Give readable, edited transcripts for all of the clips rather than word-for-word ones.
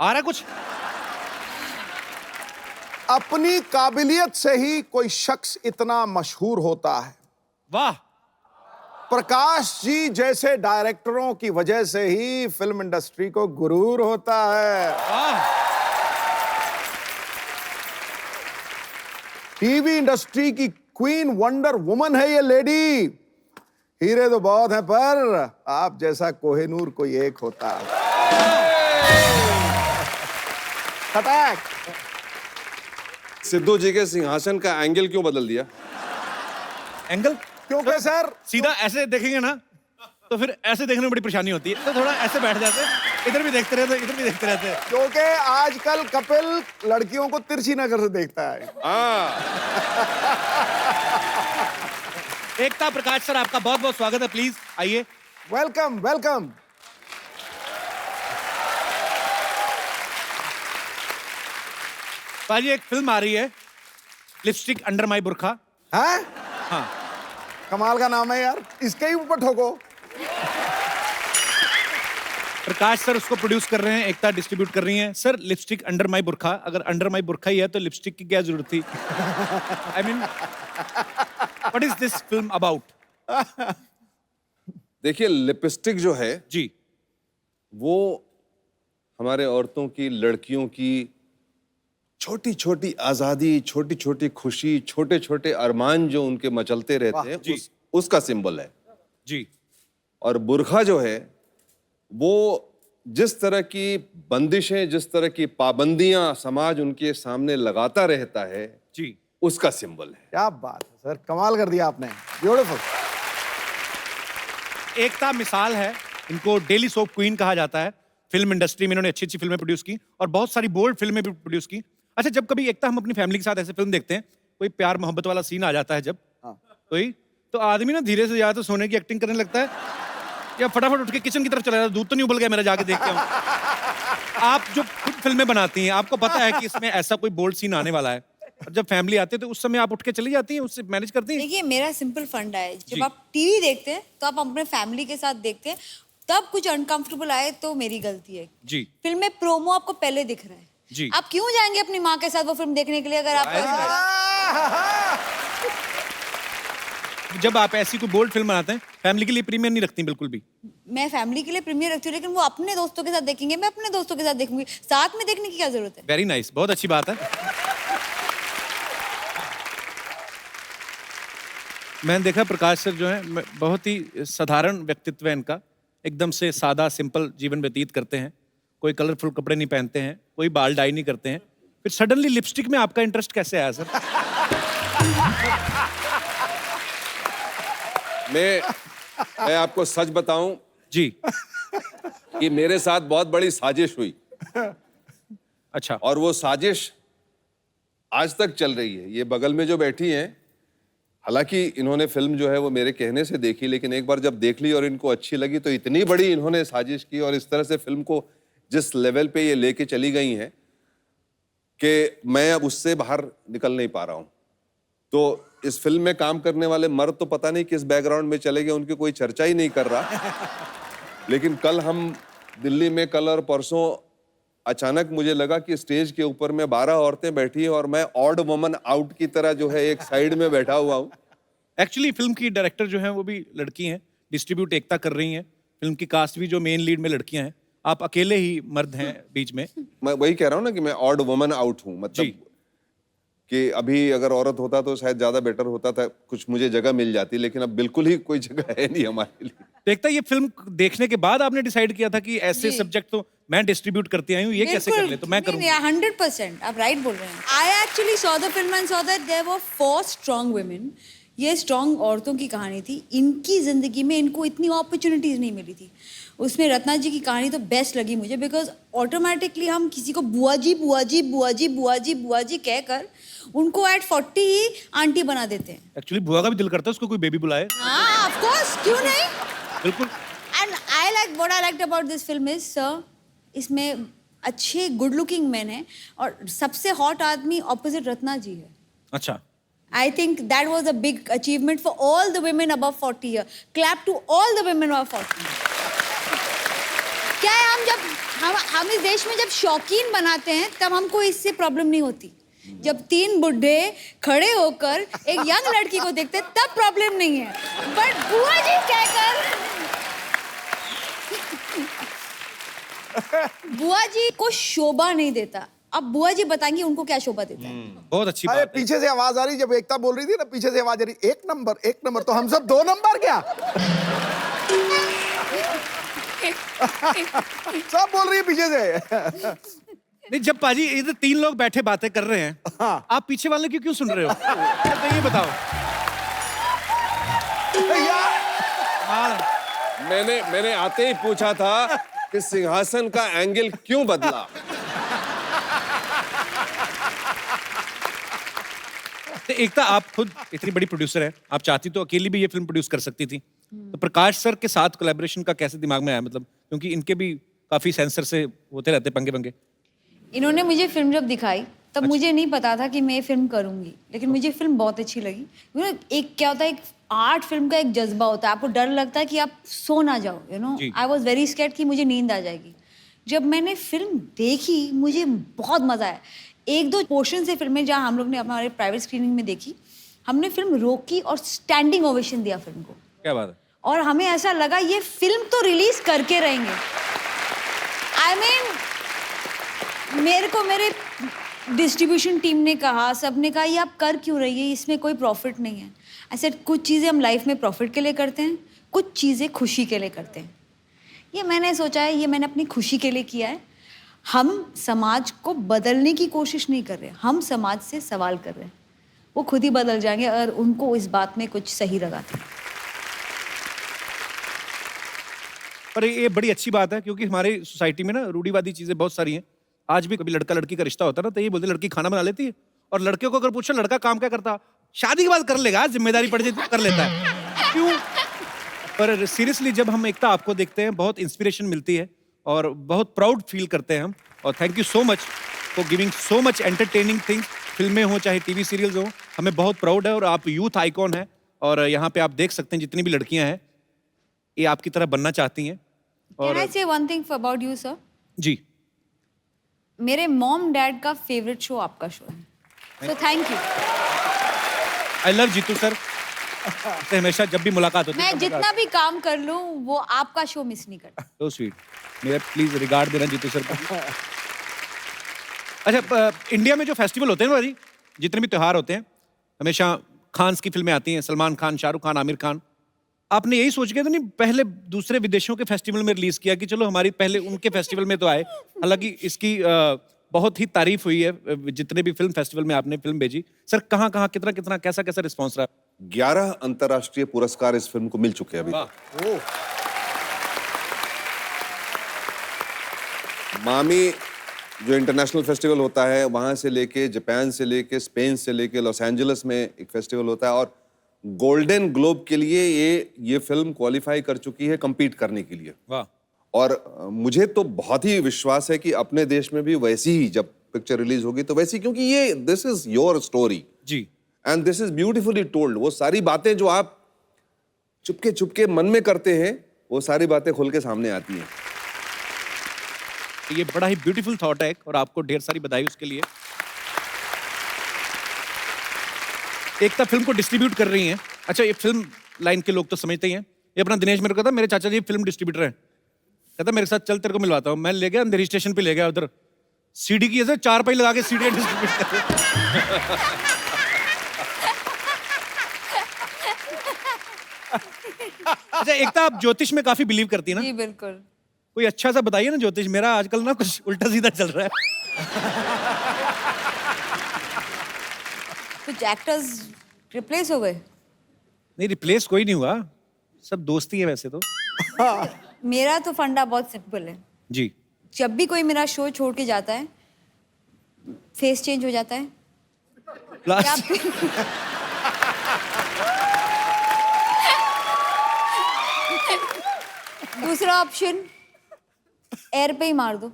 आ रहा है कुछ? अपनी काबिलियत से ही कोई शख्स इतना मशहूर होता है। वाह। प्रकाश जी जैसे डायरेक्टरों की वजह से ही फिल्म इंडस्ट्री को गुरूर होता है। वाह। टीवी इंडस्ट्री की क्वीन वंडर वुमन है ये लेडी। हीरे तो बहुत हैं पर आप जैसा कोहिनूर कोई एक होता है। अटैक। सिद्धू जी के सिंहासन का एंगल क्यों बदल दिया? एंगल? क्योंकि सर सीधा ऐसे देखेंगे ना तो फिर ऐसे देखने में बड़ी परेशानी होती है, तो थोड़ा ऐसे बैठ जाते हैं, इधर भी देखते रहते, इधर भी देखते रहते हैं। क्योंकि आजकल कपिल लड़कियों को तिरछी नजर से देखता है। एकता प्रकाश सर, आपका बहुत बहुत स्वागत है, प्लीज आइए। Welcome welcome. पाजी एक फिल्म आ रही है, लिपस्टिक अंडर माई बुरखा। हैं? हाँ। कमाल का नाम है यार, इसके ही ऊपर ठोको। प्रकाश सर उसको प्रोड्यूस कर रहे हैं, एकता डिस्ट्रीब्यूट कर रही हैं। सर लिपस्टिक अंडर माई बुरखा, अगर अंडर माई बुरखा ही है तो लिपस्टिक की क्या जरूरत थी? I mean what is this film about? देखिए, लिपस्टिक जो है जी, वो हमारे औरतों की, लड़कियों की छोटी छोटी आजादी, छोटी छोटी खुशी, छोटे छोटे अरमान जो उनके मचलते रहते हैं, उसका सिंबल है जी। और बुरखा जो है वो जिस तरह की बंदिशें, जिस तरह की पाबंदियां समाज उनके सामने लगाता रहता है जी, उसका सिंबल है। क्या बात है सर, कमाल कर दिया आपने। ब्यूटीफुल। एकता मिसाल है, इनको डेली सोप क्वीन कहा जाता है। फिल्म इंडस्ट्री में इन्होंने अच्छी अच्छी फिल्में प्रोड्यूस की और बहुत सारी बोल्ड फिल्में भी प्रोड्यूस की। अच्छा, जब कभी एकता हम अपनी फैमिली के साथ ऐसे फिल्म देखते हैं, कोई प्यार मोहब्बत वाला सीन आ जाता है जब कोई, तो आदमी ना धीरे से या तो सोने की एक्टिंग करने लगता है या फटाफट उठ के किचन की तरफ चला जाता है, दूध तो नहीं उबल गया मेरा, जाके देख के आऊं। आप जो खुद फिल्में बनाती हैं, आपको पता है कि इसमें ऐसा कोई बोल्ड सीन आने वाला है, और जब फैमिली आती है तो उस समय आप उठ के चली जाती हैं, उससे मैनेज करती हैं? देखिए, मेरा सिंपल फंडा है, जब आप टीवी देखते हैं तो आप अपने फैमिली के साथ देखते हैं, तब कुछ अनकंफर्टेबल आए तो मेरी गलती है जी। फिल्म में प्रोमो आपको पहले दिख रहा है जी। आप क्यों जाएंगे अपनी माँ के साथ वो फिल्म देखने के लिए अगर आप जब आप ऐसी कोई बोल्ड फिल्म बनाते हैं, फैमिली के लिए प्रीमियर नहीं रखती बिल्कुल भी? मैं फैमिली के लिए प्रीमियर रखती हूँ, लेकिन वो अपने दोस्तों के साथ देखेंगे, मैं अपने दोस्तों के साथ देखूंगी, साथ में देखने की क्या जरूरत है? वेरी नाइस, बहुत अच्छी बात है। मैंने देखा प्रकाश सर जो है बहुत ही साधारण व्यक्तित्व है इनका, एकदम से सादा सिंपल जीवन व्यतीत करते हैं, कोई कलरफुल कपड़े नहीं पहनते हैं, कोई बाल डाई नहीं करते हैं। फिर सडनली लिपस्टिक में आपका इंटरेस्ट कैसे आया सर? मैं आपको सच बताऊं जी। कि मेरे साथ बहुत बड़ी साजिश हुई। अच्छा। और वो साजिश आज तक चल रही है। ये बगल में जो बैठी हैं, हालांकि इन्होंने फिल्म जो है वो मेरे कहने से देखी, लेकिन एक बार जब देख ली और इनको अच्छी लगी तो इतनी बड़ी इन्होंने साजिश की और इस तरह से फिल्म को जिस लेवल पे ये लेके चली गई हैं कि मैं अब उससे बाहर निकल नहीं पा रहा हूं। तो इस फिल्म में काम करने वाले मर्द तो पता नहीं किस बैकग्राउंड में चले गए, उनकी कोई चर्चा ही नहीं कर रहा। लेकिन कल हम दिल्ली में, कल और परसों अचानक मुझे लगा कि स्टेज के ऊपर में 12 औरतें बैठी हैं और मैं ऑड वुमन आउट की तरह जो है एक साइड में बैठा हुआ हूं। एक्चुअली फिल्म की डायरेक्टर जो हैं वो भी लड़की हैं, डिस्ट्रीब्यूट एकता कर रही हैं। फिल्म की कास्ट भी जो मेन लीड में लड़कियां हैं, आप अकेले ही मर्द हैं बीच में। मैं वही कह रहा हूं ना कि मैं ऑड वुमन आउट हूं, मतलब कि अभी अगर औरत होता तो शायद ज्यादा बेटर होता था, कुछ मुझे जगह मिल जाती, लेकिन अब बिल्कुल ही कोई जगह है नहीं हमारे लिए। देखता ये फिल्म देखने के बाद आपने डिसाइड किया था कि ऐसे सब्जेक्ट तो मैं डिस्ट्रीब्यूट करती आई हूँ, ये कैसे कर ले, तो मैं करूँगी। 100% आप राइट बोल रहे हैं। I actually saw the film and saw that there were 4 strong women. ये स्ट्रॉन्ग औरतों की कहानी थी, इनकी जिंदगी में इनको इतनी अपॉर्चुनिटीज नहीं मिली थी। उसमें रत्ना जी की कहानी तो बेस्ट लगी मुझे, बिकॉज ऑटोमेटिकली हम किसी को बुआ जी बुआ जी बुआ जी बुआ जी बुआ जी कहकर उनको एट 40 ही आंटी बना देते हैं। एक्चुअली बुआ का भी दिल करता है उसको कोई बेबी बुलाए। हाँ, ऑफ कोर्स, क्यों नहीं? बिल्कुल। And I like what I liked about this film is sir, इसमें अच्छे गुड लुकिंग मैन हैं और सबसे हॉट आदमी ऑपोजिट रत्ना जी है। अच्छा। I think that was a big achievement for all the women above 40 years. Clap to all the women above 40. क्या है, हम इस देश में जब शौकीन बनाते हैं तब हमको इससे प्रॉब्लम नहीं होती। जब 3 बुड्ढे खड़े होकर एक यंग लड़की को देखते हैं तब प्रॉब्लम नहीं है। बट बुआ जी कहकर बुआ जी को शोभा नहीं देता। अब बुआ जी बताएंगी उनको क्या शोभा देता है। बहुत अच्छी अरे बात है। पीछे से आवाज आ रही, जब एकता बोल रही थी ना, पीछे से आवाज आ रही, 1 नंबर 1 नंबर, तो हम सब 2 नंबर क्या? सब बोल रही है पीछे से। नहीं, जब पाजी इधर 3 लोग बैठे बातें कर रहे हैं, हाँ। आप पीछे वाले क्यों सुन रहे हो? तो ये बताओ। हाँ, मैंने आते ही पूछा था कि सिंहासन का एंगल क्यों बदला। तो एकता, आप खुद इतनी बड़ी प्रोड्यूसर है, आप चाहती तो अकेली भी ये फिल्म प्रोड्यूस कर सकती थी। तो प्रकाश सर के साथ कोलैबोरेशन का कैसे दिमाग में आया, मतलब क्योंकि इनके भी काफी सेंसर से होते रहते पंगे पंगे। इन्होंने मुझे फिल्म जब दिखाई तब मुझे नहीं पता था कि मैं ये फिल्म करूंगी, लेकिन मुझे फिल्म बहुत अच्छी लगी। एक क्या होता है, एक आर्ट फिल्म का एक जज्बा होता है, आपको डर लगता है कि आप सो ना जाओ, जी। आई वॉज वेरी स्कैर्ड कि मुझे नींद आ जाएगी। जब मैंने फिल्म देखी मुझे बहुत मजा आया। 1-2 पोर्शन से फिल्म में जहाँ हम लोग ने हमारे प्राइवेट स्क्रीनिंग में देखी, हमने फिल्म रोकी और स्टैंडिंग ओवेशन दिया फिल्म को। क्या बात है। और हमें ऐसा लगा ये फिल्म तो रिलीज करके रहेंगे। आई मीन मेरे को मेरे डिस्ट्रीब्यूशन टीम ने कहा, सबने कहा, ये आप कर क्यों रही है, इसमें कोई प्रॉफिट नहीं है। ऐसे कुछ चीज़ें हम लाइफ में प्रॉफिट के लिए करते हैं, कुछ चीज़ें खुशी के लिए करते हैं। ये मैंने सोचा है, ये मैंने अपनी खुशी के लिए किया है। हम समाज को बदलने की कोशिश नहीं कर रहे, हम समाज से सवाल कर रहे हैं। वो खुद ही बदल जाएंगे अगर उनको इस बात में कुछ सही लगा था। पर ये बड़ी अच्छी बात है, क्योंकि हमारी सोसाइटी में ना रूढ़िवादी चीजें बहुत सारी हैं। आज भी कभी लड़का लड़की का रिश्ता होता है ना, तो ये बोलते लड़की खाना बना लेती है, और लड़के को अगर पूछो लड़का काम क्या करता, शादी के बाद कर लेगा, जिम्मेदारी पड़ जाती तो कर लेता है। क्यों? पर सीरियसली जब हम एकता आपको देखते हैं, बहुत इंस्पिरेशन मिलती है और बहुत प्राउड फील करते हैं हम। और thank you so much for giving so much entertaining things. फिल्में हो चाहे टीवी सीरियल्स हो, हमें बहुत प्राउड है। और आप यूथ आइकॉन है, और यहाँ पे आप देख सकते हैं जितनी भी लड़कियां हैं ये आपकी तरह बनना चाहती हैं। Can I say one thing about you, sir? जी, मेरे मॉम डैड का फेवरेट शो आपका शो है, so thank you. I love Jeetu sir. तो हमेशा जब भी मुलाकात होती है मैं जितना भी काम कर लूं वो आपका शो मिस नहीं करता। So sweet. मेरा प्लीज रिगार्ड देना जीतू सर को। अच्छा, इंडिया में जो फेस्टिवल होते हैं ना भाई, जितने भी त्योहार होते हैं, हमेशा खान्स की फिल्में आती हैं, सलमान खान, शाहरुख खान, आमिर खान। आपने यही सोच के तो नहीं पहले दूसरे विदेशों के फेस्टिवल में रिलीज किया कि चलो हमारी पहले उनके फेस्टिवल में तो आए? हालांकि इसकी बहुत ही तारीफ हुई है जितने भी फिल्म फेस्टिवल में आपने फिल्म भेजी। सर कहाँ कहाँ, कितना कितना, कैसा कैसा रिस्पॉन्स रहा? 11 अंतर्राष्ट्रीय पुरस्कार इस फिल्म को मिल चुके हैं अभी तक। मामी जो इंटरनेशनल फेस्टिवल होता है, वहां से लेके जापान से लेके स्पेन से लेके लॉस एंजलिस में एक फेस्टिवल होता है, और गोल्डन ग्लोब के लिए ये फिल्म क्वालिफाई कर चुकी है compete करने के लिए। वाह। और मुझे तो बहुत ही विश्वास है कि अपने देश में भी वैसी ही जब पिक्चर रिलीज होगी तो वैसी, क्योंकि ये दिस इज योर स्टोरी जी। And this is beautifully told. वो सारी बातें जो आप चुपके चुपके मन में करते हैं, वो सारी बातें खुल के सामने आती हैं। ये बड़ा ही ब्यूटीफुल थॉट है, और आपको ढेर सारी बधाई उसके लिए। एकता फिल्म को डिस्ट्रीब्यूट कर रही हैं। अच्छा, ये फिल्म लाइन के लोग तो समझते ही हैं। ये अपना दिनेश मेरे को कहता, मेरे चाचा जी फिल्म डिस्ट्रीब्यूटर हैं, कहता मेरे साथ चल तेरे को मिलवाता हूँ। मैं ले गया अंधेरी स्टेशन पे, ले गया उधर सीडी की ऐसे 4 पाई लगा के सीडी डिस्ट्रीब्यूट कर। अच्छा एकता, आप ज्योतिष में काफी बिलीव करती है ना? जी बिल्कुल। कोई अच्छा सा बताइए ना ज्योतिष। मेरा आजकल ना कुछ उल्टा सीधा चल रहा है। कुछ एक्टर्स रिप्लेस हो गए? नहीं, रिप्लेस कोई नहीं हुआ, सब दोस्ती है वैसे तो। मेरा तो फंडा बहुत सिंपल है। जी। जब भी कोई मेरा शो छोड़ के जाता है, फेस चेंज हो जाता है। क्या लास्ट दूसरा ऑप्शन, एयर पे ही मार दो।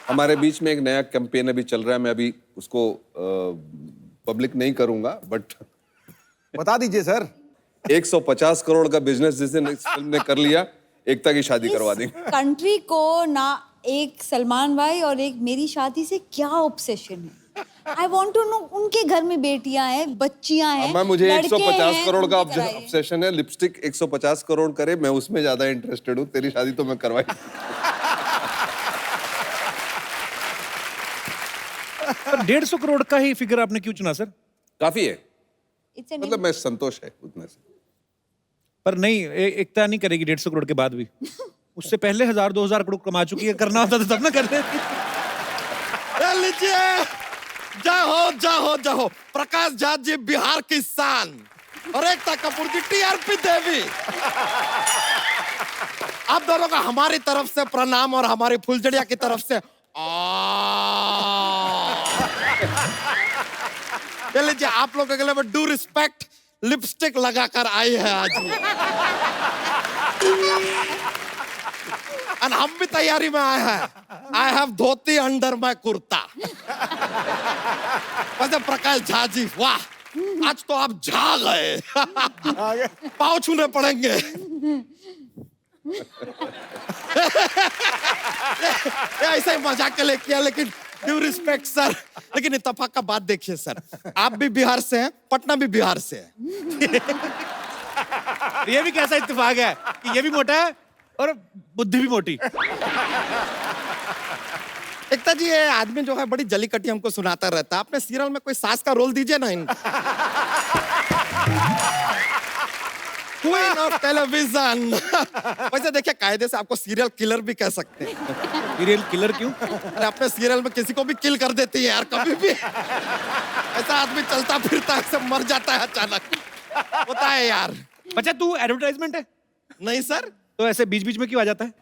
हमारे बीच में एक नया कैंपेन अभी चल रहा है, मैं अभी उसको पब्लिक नहीं करूंगा, बट बता दीजिए सर। 150 करोड़ का बिजनेस जिस दिन इस फिल्म ने कर लिया, एकता की शादी करवा देंगे। कंट्री को ना एक सलमान भाई और एक मेरी शादी से क्या ऑब्सेशन है? I want to know. उनके घर में बेटियां हैं, बच्चियां हैं, अम्मा, मुझे लड़के 150 हैं, करोड़ का उनकी कराइए। ऑब्सेशन है। लिपस्टिक 150 करोड़ करे, मैं उसमें ज्यादा इंटरेस्टेड हूँ। तेरी शादी तो मैं करवाई। पर 150 करोड़ का ही फिगर आपने क्यों चुना सर? काफी है, It's an मतलब मैं संतोष है उतने से। पर नहीं, एकता नहीं करेगी 150 करोड़ के बाद भी। उससे पहले 1000-2000 करोड़ कमा चुकी है, करना होता तो तब ना कर देती। ले लीजिए, जय हो प्रकाश झा जी बिहार की शान और एकता कपूर की टीआरपी देवी। आप दोनों का हमारी तरफ से प्रणाम और हमारी फुलझड़िया की तरफ से ले लीजिए, आप लोगों के लिए डू रिस्पेक्ट लिपस्टिक लगाकर आई है आज ये। और हम भी तैयारी में आए हैं। I have dhoti under my kurta. वैसे प्रकाश झा जी, वाह, आज तो आप झा गए। पाँव छूने पड़ेंगे। ये ऐसा ही मजाक के लिए किया, लेकिन ड्यू रिस्पेक्ट सर। लेकिन इत्तेफाक का बात देखिए सर, आप भी बिहार से हैं, पटना भी बिहार से है। ये भी कैसा इत्तेफाक है कि ये भी मोटा है और बुद्धि भी मोटी। एकता जी, ये आदमी जो है बड़ी जली कटी हमको सुनाता रहता है। आपने सीरियल में कोई सास का रोल दीजिए ना इनको। Queen of television. वैसे देखिए, कायदे से आपको सीरियल किलर भी कह सकते हैं। सीरियल किलर क्यों? अरे अपने सीरियल में किसी को भी किल कर देती है यार, कभी भी। ऐसा आदमी चलता फिरता है, सब मर जाता है अचानक, होता है यार। अच्छा, तू एडवर्टाइजमेंट है? नहीं सर, तो ऐसे बीच बीच में क्यों आ जाता है?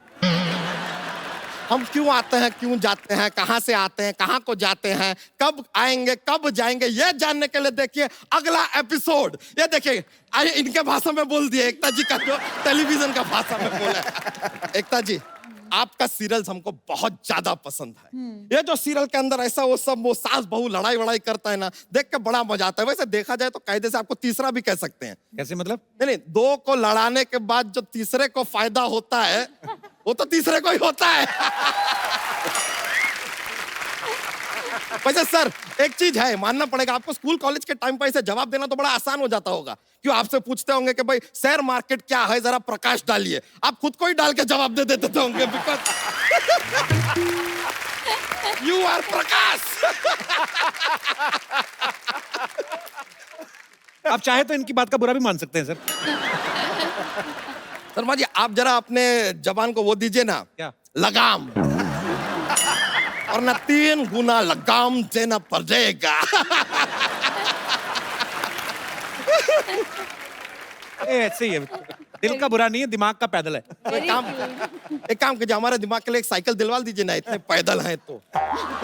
हम क्यों आते हैं, क्यों जाते हैं, कहां से आते हैं, कहां को जाते हैं, कब आएंगे, कब जाएंगे, ये जानने के लिए देखिए अगला एपिसोड। ये देखिए, आइए इनके भाषा में बोल दिए, एकता जी का जो टेलीविजन का भाषा में बोला है। एकता जी, आपका सीरियल हमको बहुत ज्यादा पसंद है। ये जो सीरियल के अंदर ऐसा वो सब वो सास बहू लड़ाई वड़ाई करता है ना, देख के बड़ा मजा आता है। वैसे देखा जाए तो कायदे से आपको तीसरा भी कह सकते हैं। कैसे मतलब? नहीं, दो को लड़ाने के बाद जो तीसरे को फायदा होता है, वो तो तीसरे को ही होता है। वैसे सर, एक चीज है, मानना पड़ेगा आपको, स्कूल कॉलेज के टाइम पर इसे जवाब देना तो बड़ा आसान हो जाता होगा। क्यों, आपसे पूछते होंगे कि भाई शेयर मार्केट क्या है, जरा प्रकाश डालिए। आप खुद को ही डाल के जवाब दे देते होंगे, बिकॉज यू आर प्रकाश। आप चाहे तो इनकी बात का बुरा भी मान सकते हैं सर। शर्मा जी, आप जरा अपने जबान को वो दीजिए ना, क्या? लगाम। और ना 3 गुना लगाम देना पड़ेगा। ऐसे ही है, दिल का बुरा नहीं है, दिमाग का पैदल है। एक काम कीजिए, हमारे दिमाग के लिए एक साइकिल दिलवा दीजिए ना, इतने पैदल हैं तो।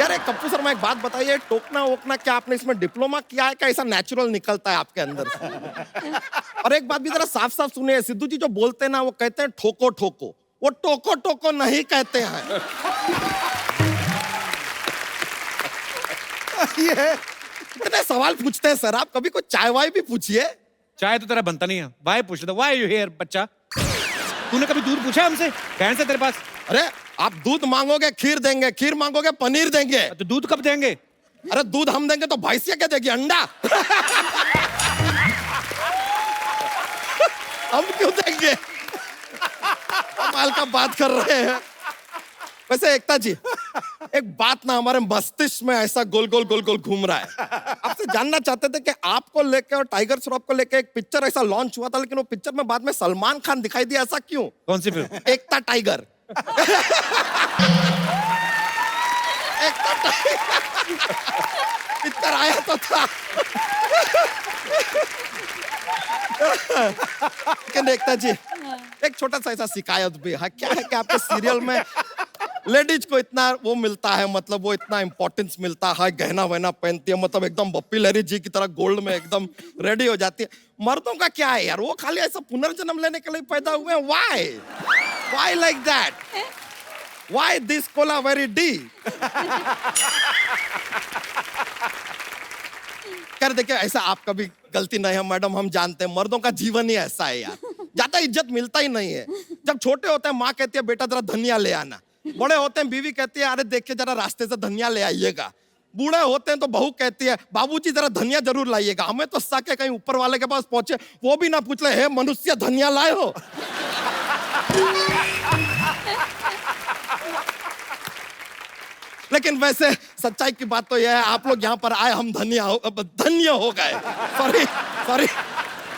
यार कप्पू शर्मा, एक बात बताइए, टोकना वोकना क्या आपने इसमें डिप्लोमा किया है, क्या ऐसा नेचुरल निकलता है आपके अंदर से? और एक बात भी जरा साफ साफ सुनिए, सिद्धू जी जो बोलते हैं ना, वो कहते हैं ठोको ठोको, वो टोको टोको नहीं कहते हैं। ये इतने सवाल पूछते हैं सर आप, कभी कोई चाय वाय भी पूछिए। चाय तो तेरा बनता नहीं है, वाई पूछ रहा, वाई यू हियर बच्चा? तूने कभी दूध पूछा हमसे? बहन से तेरे पास? अरे आप दूध मांगोगे खीर देंगे, खीर मांगोगे पनीर देंगे। तो दूध कब देंगे? अरे दूध हम देंगे तो भैंसिया क्या देगी, अंडा? हम क्यों देंगे? कमाल का बात कर रहे हैं। वैसे एकता जी, एक बात ना हमारे मस्तिष्क में ऐसा गोल गोल गोल गोल घूम रहा है। आपसे जानना चाहते थे कि आपको लेके और टाइगर श्रॉफ को लेके एक पिक्चर ऐसा लॉन्च हुआ था, लेकिन वो पिक्चर में बाद में सलमान खान दिखाई दिया, ऐसा क्यों? कौन सी फिल्म? एकता टाइगर। एकता टाइगर पिक्चर आया तो था। लेकिन एकता जी, एक छोटा सा ऐसा शिकायत भी है। क्या है कि आपके सीरियल में लेडीज को इतना वो मिलता है, मतलब वो इतना इंपॉर्टेंस मिलता है, गहना वहना पहनती है, मतलब एकदम बप्पी लहरी जी की तरह गोल्ड में एकदम रेडी हो जाती है। मर्दों का क्या है यार, वो खाली ऐसा पुनर्जन्म लेने के लिए पैदा हुए हैं। Why like that? Why this Cola very D? खैर देखिए, ऐसा आपका भी गलती नहीं है मैडम, हम जानते हैं मर्दों का जीवन ही ऐसा है यार, ज्यादा इज्जत मिलता ही नहीं है। जब छोटे होते हैं माँ कहती है बेटा जरा धनिया ले आना, बड़े होते हैं बीवी कहती है अरे देखिए जरा रास्ते से धनिया ले आइएगा, बूढ़े होते हैं तो बहू कहती है बाबूजी जरा धनिया जरूर लाइएगा। हमें तो साके कहीं ऊपर वाले के पास पहुंचे वो भी ना पूछ ले हे मनुष्य धनिया लाए हो। लेकिन वैसे सच्चाई की बात तो यह है आप लोग यहाँ पर आए, हम धन्य हो गए। सॉरी सॉरी,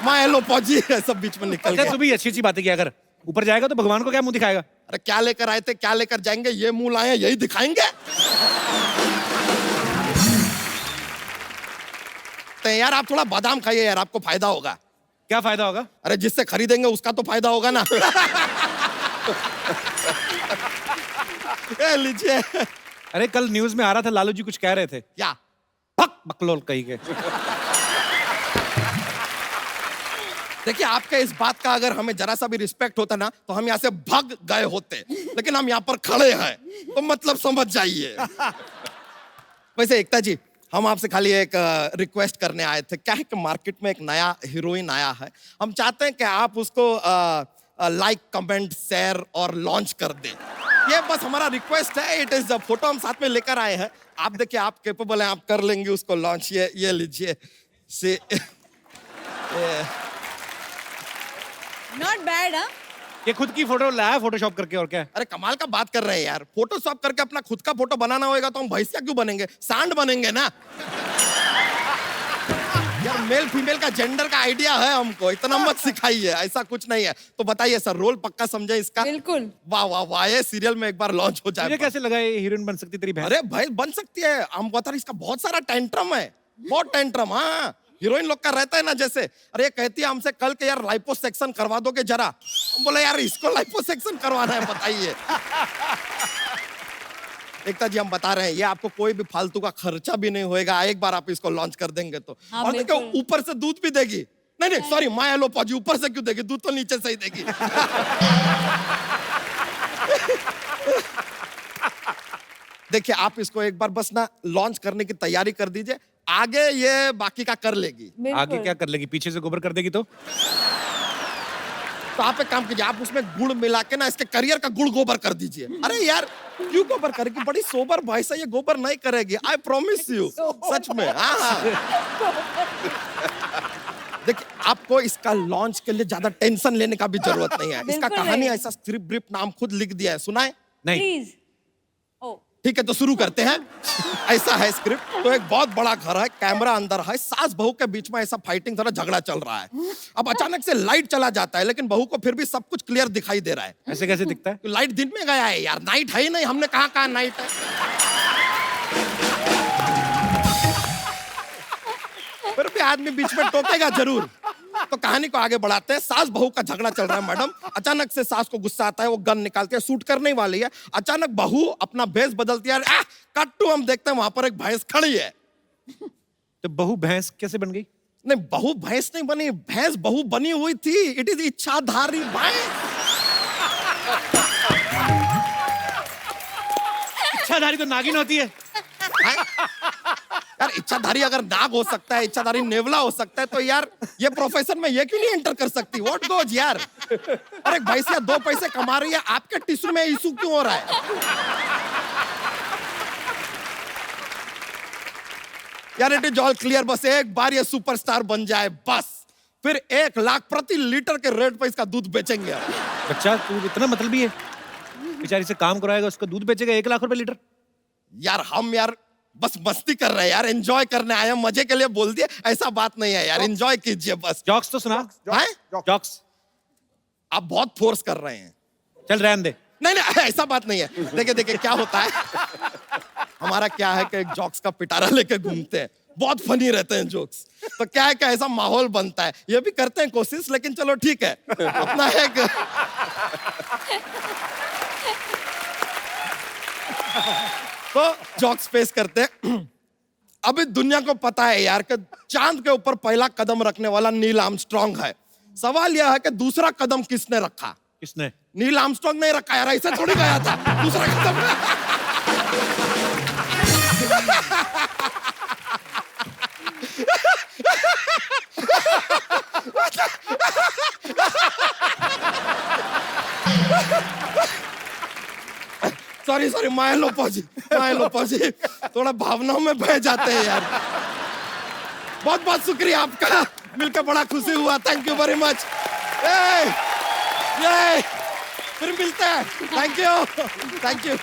माँ हेलो पौजी सब बीच में निकल अच्छा गया। तू भी अच्छी बातें किया कर, ऊपर जाएगा तो भगवान को क्या मुंह दिखाएगा? अरे क्या लेकर आए थे, क्या लेकर जाएंगे, ये मुंह लाए हैं, यही दिखाएंगे। तो यार आप थोड़ा बादाम खाइए यार, आपको फायदा होगा। क्या फायदा होगा? अरे जिससे खरीदेंगे उसका तो फायदा होगा ना। ये लीजिए। अरे कल न्यूज में आ रहा था लालू जी कुछ कह रहे थे। क्या? भक बकलोल कही के। देखिए आपके इस बात का अगर हमें जरा सा भी रिस्पेक्ट होता ना तो हम यहाँ से भाग गए होते, लेकिन हम यहाँ पर खड़े हैं तो मतलब समझ जाइए। वैसे एकता जी हम आपसे खाली एक रिक्वेस्ट करने आए थे। क्या है कि मार्केट में एक नया हीरोइन आया है, हम चाहते हैं कि आप उसको लाइक कमेंट शेयर और लॉन्च कर दें। ये बस हमारा रिक्वेस्ट है। इट इज फोटो हम साथ में लेकर आए हैं, आप देखिए आप कैपेबल हैं, आप कर लेंगे उसको लॉन्च। ये लीजिए से नॉट बैड। हाँ, ये खुद की फोटो लाया फोटोशॉप करके, और क्या है? अरे कमाल का बात कर रहे हैं यार, फोटोशॉप करके अपना खुद का फोटो बनाना होगा तो हम भैंसिया क्यों बनेंगे, सांड बनेंगे ना। यार मेल फीमेल का जेंडर का आइडिया है हमको, इतना मत सिखाइए, ऐसा कुछ नहीं है। तो बताइए सर, रोल पक्का समझे इसका? बिल्कुल। वाह वाह वाह, ये सीरियल में एक बार लॉन्च हो मुझे जाए। कैसे लगा ये हीरोइन बन सकती तेरी बहन? अरे भाई बन सकती है, हम बता रहे, इसका बहुत सारा टेंट्रम है, बहुत टेंट्रम। हाँ हीरोइन लोग का रहता है ना, जैसे अरे ये कहती है हमसे कल के यार लाइपोसेक्शन करवा दोगे जरा, हम बोले यार इसको लाइपोसेक्शन करवाना है, बताइए। एकता जी हम बता रहे हैं ये आपको कोई भी फालतू का खर्चा भी नहीं होएगा, एक बार आप इसको लॉन्च कर देंगे तो। हाँ, और देखो बिल्कुल। ऊपर से दूध भी देगी। नहीं सॉरी, माँ हेलो पौजी, ऊपर से क्यों देगी, दूध तो नीचे से ही देगी। देखिए आप इसको एक बार बस ना लॉन्च करने की तैयारी कर दीजिए, आगे ये बाकी का कर लेगी। आगे क्या कर लेगी? पीछे से गोबर कर देगी तो आप एक काम कीजिए, आप उसमें गुड़ मिला के ना इसके करियर का गुड़ गोबर कर दीजिए। अरे यार क्यों गोबर करेगी, बड़ी सोबर भाई से ये गोबर नहीं करेगी, आई प्रॉमिस यू, सच में। हाँ देखिए आपको इसका लॉन्च के लिए ज्यादा टेंशन लेने का भी जरूरत नहीं है, इसका बिल्कुल कहानी नहीं। ऐसा स्क्रिप्ट ब्रिप नाम खुद लिख दिया है, सुनाए? नहीं। प्लीज। ओ ठीक है तो शुरू करते हैं। ऐसा है स्क्रिप्ट, तो एक बहुत बड़ा घर है, कैमरा अंदर है, सास बहू के बीच में ऐसा फाइटिंग तरह झगड़ा चल रहा है। अब अचानक से लाइट चला जाता है, लेकिन बहू को फिर भी सब कुछ क्लियर दिखाई दे रहा है। ऐसे कैसे दिखता है? तो लाइट दिन में गया है यार, नाइट है ही नहीं, हमने कहा नाइट है। फिर भी आदमी बीच में टोकेगा जरूर। तो कहानी को आगे बढ़ाते हैं। सास बहू का झगड़ा चल रहा है मैडम, अचानक से सास को गुस्सा आता है, वो गन निकालती है, शूट करने वाली है, अचानक बहू अपना भेष बदलती है, कट टू हम देखते हैं वहां पर एक भैंस खड़ी है। तो बहू भैंस कैसे बन गई? नहीं बहू भैंस नहीं बनी, भैंस बहू बनी हुई थी, इट इज इच्छाधारी भैंस। इच्छाधारी तो नागिन होती है। यार इच्छाधारी अगर नाग हो सकता है, इच्छाधारी नेवला हो सकता है, तो यार ये प्रोफेशन में ये क्यों नहीं एंटर कर सकती? व्हाट गोज यार। अरे भैंसिया 2 पैसे कमा रही है, आपके टिश्यू में इशू क्यों हो रहा है? यार इट इज ऑल क्लियर, बस एक बार ये सुपरस्टार बन जाए बस, फिर 1 लाख प्रति लीटर के रेट पे इसका दूध बेचेंगे। बच्चा तू इतना मतलबी है, बेचारी से काम कराएगा, उसका दूध बेचेगा 1 लाख रुपए लीटर। यार हम यार बस मस्ती कर रहे हैं यार, एंजॉय करने आए हैं, मजे के लिए बोल दिए, ऐसा बात नहीं है यार, एंजॉय कीजिए बस। जॉक्स तो सुना। हैं? जॉक्स आप बहुत फोर्स कर रहे हैं। चल रहने दे। नहीं ऐसा बात नहीं है। देखिए क्या होता है, हमारा क्या है कि एक जॉक्स का पिटारा लेके घूमते हैं, बहुत फनी रहते हैं जोक्स। तो क्या है कि ऐसा माहौल बनता है, ये भी करते हैं कोशिश, लेकिन चलो ठीक है अपना एक तो जॉक्स पेश करते हैं। अभी दुनिया को पता है यार कि चांद के ऊपर पहला कदम रखने वाला नील आर्मस्ट्रांग है। सवाल यह है कि दूसरा कदम किसने रखा? किसने? नील आर्मस्ट्रांग नहीं रखा यार, ऐसे थोड़ी गया था, दूसरा कदम। सॉरी सॉरी, माय लो पाजी, थोड़ा भावनाओं में बह जाते हैं यार। बहुत बहुत शुक्रिया आपका, मिलकर बड़ा खुशी हुआ, थैंक यू वेरी मच। ये फिर मिलते हैं, थैंक यू।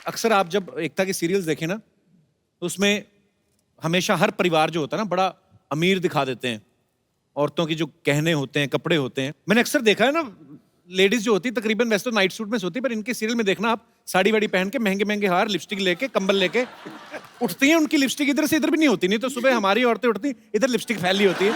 अक्सर आप जब एकता की सीरियल्स देखें ना, तो उसमें हमेशा हर परिवार जो होता है ना बड़ा अमीर दिखा देते हैं। औरतों की जो गहने होते हैं, कपड़े होते हैं, मैंने अक्सर देखा है ना, लेडीज जो होती है तकरीबन वैसे तो नाइट सूट में सोती है, पर इनके सीरियल में देखना आप साड़ी वाड़ी पहन के महंगे महंगे हार, लिपस्टिक लेके, कंबल लेके उठती हैं। उनकी लिपस्टिक इधर से इधर भी नहीं होती, नहीं तो सुबह हमारी औरतें उठती इधर लिपस्टिक फैली होती है।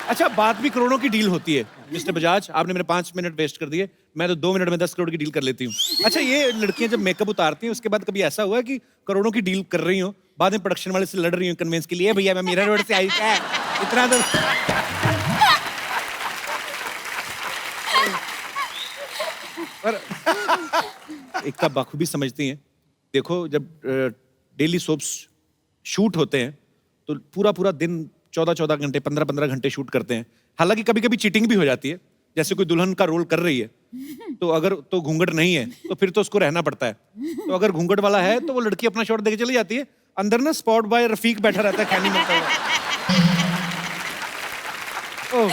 अच्छा, बात भी करोड़ों की डील होती है। मिस्टर बजाज, आपने मेरे 5 मिनट वेस्ट कर दिए, मैं तो 2 मिनट में 10 करोड़ की डील कर लेती हूँ। अच्छा, ये लड़कियां जब मेकअप उतारती हैं उसके बाद कभी ऐसा हुआ है कि करोड़ों की डील कर रही हो, बाद में प्रोडक्शन वाले से लड़ रही हूँ कन्वेंस के लिए, भैया मैं मीरा रोड से आई क्या इतना तो पर एकता बखूबी समझती हैं। देखो, जब डेली सोप्स शूट होते हैं तो पूरा पूरा दिन 14-14 घंटे, 15-15 घंटे शूट करते हैं। हालांकि कभी कभी चीटिंग भी हो जाती है, जैसे कोई दुल्हन का रोल कर रही है तो अगर तो घूंघट नहीं है तो फिर तो उसको रहना पड़ता है। तो अगर घूंघट वाला है तो वो लड़की अपना शॉट देके चली जाती है, अंदर ना स्पॉट बॉय रफीक बैठा रहता है खैनी में। ओह,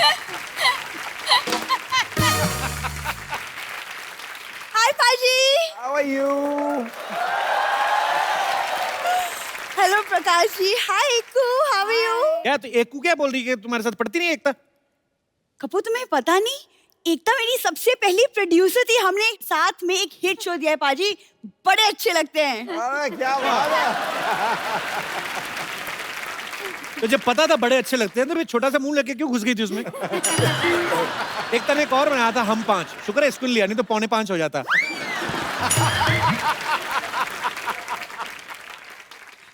हाय पाजी। How are you? Hello Prakash ji. हाय एकू, हाउ आर यू? क्या तो एकू क्या बोल रही है? तुम्हारे साथ पढ़ती नहीं है एकता? कपूर, तुम्हें पता नहीं, एकता मेरी सबसे पहली प्रोड्यूसर थी। हमने साथ में एक हिट शो दिया है पाजी, बड़े अच्छे लगते हैं। अरे क्या बात है। तो जब पता था बड़े अच्छे लगते हैं तो फिर छोटा सा मुंह लेके क्यों घुस गई थी उसमें? एकता ने एक और बनाया था, हम 5। शुक्र है स्कूल लिया, नहीं तो 4:45 हो जाता।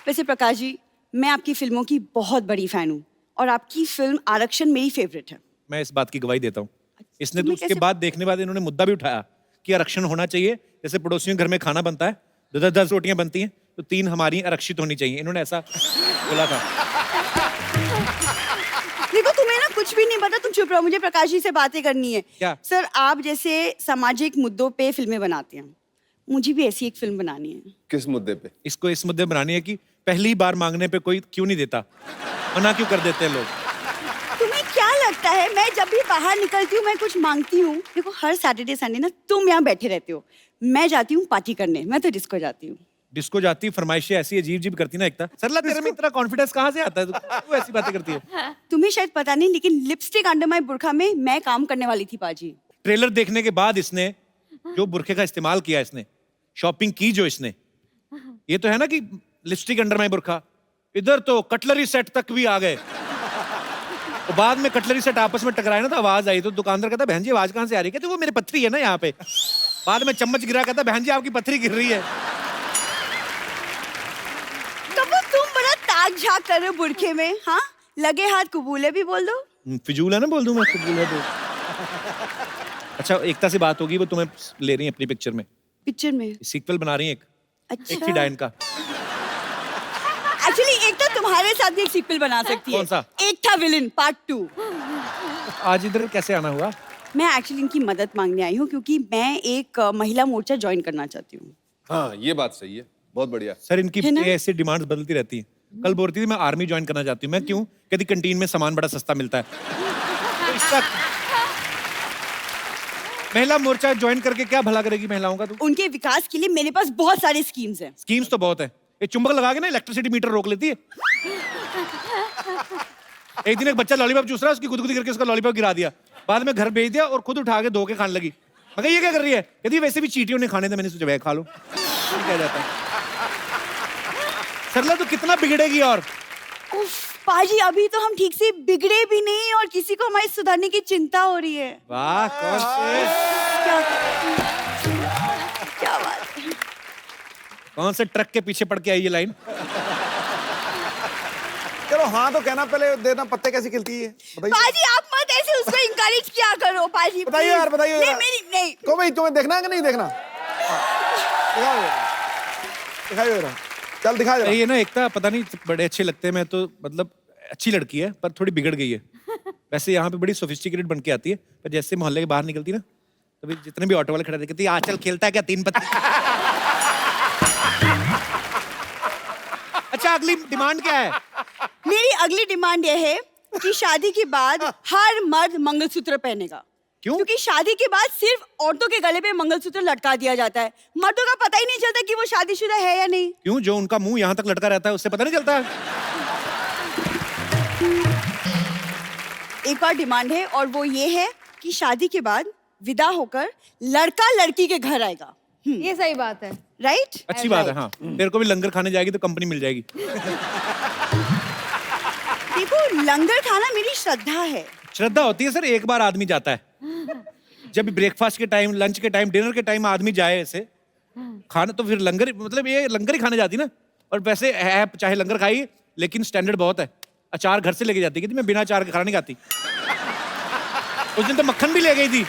वैसे प्रकाश जी, मैं आपकी फिल्मों की बहुत बड़ी फैन हूँ और आपकी फिल्म आरक्षण मेरी फेवरेट है। मैं इस बात की गवाही देता हूँ। इसने तो तुम्हें उसके कैसे- बाद देखने बाद इन्होंने मुद्दा भी उठाया कि आरक्षण होना चाहिए। जैसे पड़ोसियों के घर में खाना बनता है, 10 रोटियां बनती हैं तो 3 हमारी आरक्षित होनी चाहिए, इन्होंने ऐसा बोला था। देखो, तुम्हें ना कुछ भी नहीं पता, तुम चुप रहो, मुझे प्रकाश जी से बातें करनी है। क्या? सर, आप जैसे सामाजिक मुद्दों पे फिल्में बनाते हैं, मुझे भी ऐसी एक फिल्म बनानी है। किस मुद्दे पे? इसको इस मुद्दे बनानी है कि पहली बार मांगने पे कोई क्यों नहीं देता, मना क्यों कर देते हैं लोग। तुम्हें क्या लगता है मैं जब भी बाहर निकलती हूँ मैं कुछ मांगती हूँ? देखो, हर सैटरडे संडे ना तुम यहाँ बैठे रहते हो, मैं जाती हूँ पार्टी करने, मैं तो डिस्को जाती हूँ। डिस्को जाती, फरमाइशें ऐसी अजीब अजीब करती ना एकता। सरला, तेरे में इतना कॉन्फिडेंस कहाँ से आता है? तू ऐसी बातें करती है। तुम्हें शायद पता नहीं, लेकिन लिपस्टिक अंडर माय बुरखा में मैं काम करने वाली थी पाजी। ट्रेलर देखने के बाद इसने जो बुरखे का इस्तेमाल किया, इसने शॉपिंग की जो इसने, ये तो है ना कि लिपस्टिक अंडर माय बुरखा, इधर तो कटलरी सेट तक भी आ गए। और बाद में कटलरी सेट आपस में टकराए ना तो आवाज आई, तो दुकानदार कहता बहन जी आवाज कहाँ से आ रही है? कहते वो मेरे पत्थरी है ना यहाँ पे। बाद में चम्मच गिरा, कहता बहन जी आपकी पत्थरी गिर रही है। कब तुम बड़ा ताक झाक कर रहे हो बुरखे में? हाँ, लगे हाथ कबूले भी बोल दो। फिजूल है ना, बोल दूं मैं फिजूल है तो। अच्छा, एकता से बात होगी, वो तुम्हें ले रही है अपनी पिक्चर में, पिक्चर में? सीक्वल बना रही है एक अच्छा। थी डायन का। एक्चुअली एक तो तुम्हारे साथ भी एक सीक्वल बना सकती है। कौन सा? एक था विलन पार्ट 2। आज इधर कैसे आना हुआ? मैं एक्चुअली इनकी मदद मांगने आई हूँ क्योंकि मैं एक महिला मोर्चा ज्वाइन करना चाहती हूँ। हाँ, ये बात सही है, बहुत बढ़िया। सर, इनकी है ना? ऐसे डिमांड्स बदलती रहती हैं। कल बोल रही थी मैं आर्मी ज्वाइन करना चाहती हूँ। मैं क्यों? कहती कैंटीन में सामान बड़ा सस्ता मिलता है। तो इसका महिला मोर्चा ज्वाइन करके क्या भला करेगी महिलाओं का? तू उनके विकास के लिए मेरे पास बहुत सारे स्कीम्स हैं। स्कीम्स तो बहुत है, ये चुंबक लगा के ना इलेक्ट्रिसिटी मीटर रोक लेती है। एक दिन एक बच्चा लॉलीपॉप चूस रहा है, उसकी गुदगुदी करके उसका लॉलीपॉप गिरा दिया, बाद में घर भेज दिया और खुद उठा के धो के खाने लगी। मगर ये क्या कर रही है? कहती वैसे भी चींटियों ने खाने थे, मैंने सोचा वह खा लो। ये क्या जाता है? सरला तो कितना बिगड़ेगी। और उफ, पाजी अभी तो हम ठीक से बिगड़े भी नहीं और किसी को हमारी सुधारने की चिंता हो रही है। वाह, कौन से क्या क्या बात है। कौन से ट्रक के पीछे पड़ के आई ये लाइन? चलो हाँ तो कहना पहले देना, पत्ते कैसी खिलती है बताइए। पाजी आप मत ऐसे उसको इंकरेज किया करो पाजी। बताइए यार, बताइए नहीं यार। मेरी नहीं। को भाई तुम्हें देखना है कि नहीं देखना? दिखाओ दिखाइए जरा, चल दिखा जरा। ये ना एकता पता नहीं बड़े अच्छे लगते हैं, मैं तो मतलब अच्छी लड़की है पर थोड़ी बिगड़ गई है। वैसे यहाँ पे बड़ी सोफिस्टिकेटेड बन के आती है, पर जैसे मोहल्ले के बाहर निकलती ना, तभी जितने भी ऑटो वाले खड़े कहते हैं आजकल खेलता है क्या 3 पत्ती। अच्छा, अगली डिमांड क्या है? मेरी अगली डिमांड यह है कि शादी के बाद हर मर्द मंगलसूत्र पहनेगा। क्यों? क्योंकि शादी के बाद सिर्फ औरतों के गले पे मंगलसूत्र लटका दिया जाता है, मर्दों का पता ही नहीं चलता कि वो शादीशुदा है या नहीं। क्यों? जो उनका मुंह यहाँ तक लटका रहता है उससे पता नहीं चलता? एक और डिमांड है और वो ये है कि शादी के बाद विदा होकर लड़का लड़की के घर आएगा। ये सही बात है। राइट? अच्छी बात है। हाँ, तेरे को भी लंगर खाने जाएगी तो कंपनी मिल जाएगी। देखो, लंगर खाना मेरी श्रद्धा है। श्रद्धा होती है सर, एक बार आदमी जाता है, जब ब्रेकफास्ट के टाइम, लंच के टाइम, डिनर के टाइम आदमी जाए ऐसे खाना, तो फिर लंगर, मतलब ये लंगर ही खाने जाती ना। और वैसे है, चाहे लंगर खाई, लेकिन स्टैंडर्ड बहुत है। अचार घर से लेके जाती है कि मैं बिना अचार के खाना नहीं खाती। उस दिन तो मक्खन भी ले गई थी।